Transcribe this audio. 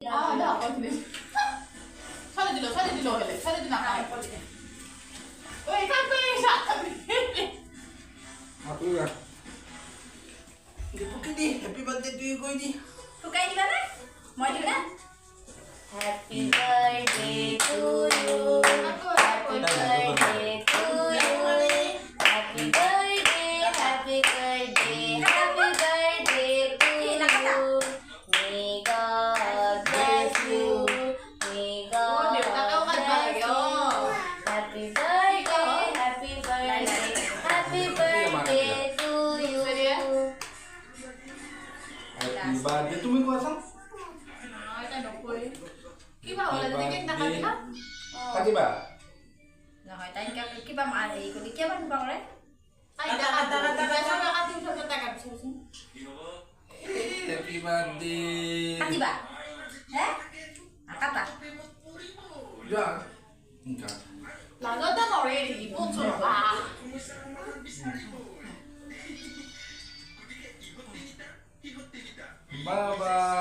아, 나 아까 그래. 차례 들러 할래. 차례 들나 가. 왜 카페에 샷? Aku ya. Hindi po kini. Happy birthday to you, Goy. Tụi cây đi lên á. Mọi chuyện đó. Happy birthday to you. Happy birthday to you. Happy birthday, happy birthday, happy birthday to you. May God bless you. May God bless you. Happy birthday, happy birthday, happy birthday to you. Happy birthday. Tumi ko asam? Ay, ano po eh. Kiba, wala na tingin na kanina. Kati ba? Rồi tay cái ba mà thì có đi kéo bánh con đấy. Ay, taga. Sama ka din sa taga. Happy birthday. Ăn gì bà? Thế? À cắt à? Ya. Enggak. 나가다 너를 이모처럼 봐. Bye bye.